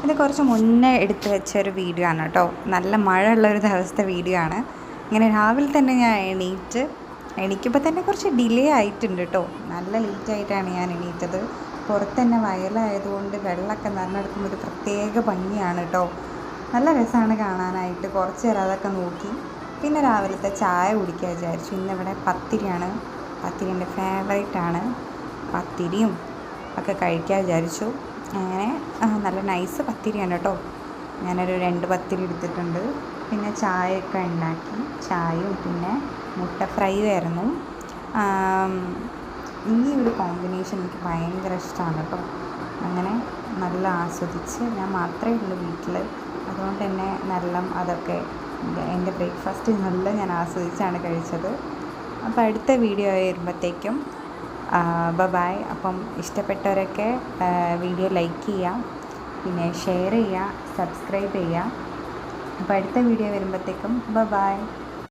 ഇത് കുറച്ച് മുന്നേ എടുത്ത് വെച്ചൊരു വീഡിയോ ആണ് കേട്ടോ. നല്ല മഴ ഉള്ളൊരു ദിവസത്തെ വീഡിയോ ആണ്. ഇങ്ങനെ രാവിലെ തന്നെ ഞാൻ എണീക്കുമ്പോൾ തന്നെ കുറച്ച് ഡിലേ ആയിട്ടുണ്ട് കേട്ടോ. നല്ല ലേറ്റായിട്ടാണ് ഞാൻ എണീറ്റത്. പുറത്ത് തന്നെ വയലായതുകൊണ്ട് വെള്ളമൊക്കെ നിറഞ്ഞെടുക്കുമ്പോൾ ഒരു പ്രത്യേക ഭംഗിയാണ് കേട്ടോ. നല്ല രസമാണ് കാണാനായിട്ട്. കുറച്ച് നേരം അതൊക്കെ നോക്കി പിന്നെ രാവിലത്തെ ചായ കുടിക്കാൻ വിചാരിച്ചു. ഇന്നിവിടെ പത്തിരിയാണ്. പത്തിരി എൻ്റെ ഫേവറേറ്റാണ്. പത്തിരിയും ഒക്കെ കഴിക്കാൻ വിചാരിച്ചു. അങ്ങനെ നല്ല നൈസ് പത്തിരിയാണ് കേട്ടോ. ഞാനൊരു 2 പത്തിരി എടുത്തിട്ടുണ്ട്. പിന്നെ ചായയൊക്കെ ഉണ്ടാക്കി. ചായയും പിന്നെ മുട്ട ഫ്രൈ ആയിരുന്നു. ഈ ഒരു കോമ്പിനേഷൻ എനിക്ക് ഭയങ്കര ഇഷ്ടമാണ് കേട്ടോ. അങ്ങനെ നല്ല ആസ്വദിച്ച്, ഞാൻ മാത്രമേ ഉള്ളൂ വീട്ടിൽ, അതുകൊണ്ട് തന്നെ നല്ല അതൊക്കെ എൻ്റെ ബ്രേക്ക്ഫാസ്റ്റ് നല്ല ഞാൻ ആസ്വദിച്ചാണ് കഴിച്ചത്. അപ്പോൾ അടുത്ത വീഡിയോ വരുമ്പോഴത്തേക്കും ബൈ. അപ്പം ഇഷ്ടപ്പെട്ടവരൊക്കെ വീഡിയോ ലൈക്ക് ചെയ്യുക, പിന്നെ ഷെയർ ചെയ്യുക, സബ്സ്ക്രൈബ് ചെയ്യുക. അപ്പോൾ അടുത്ത വീഡിയോ വരുമ്പോഴത്തേക്കും ബൈ.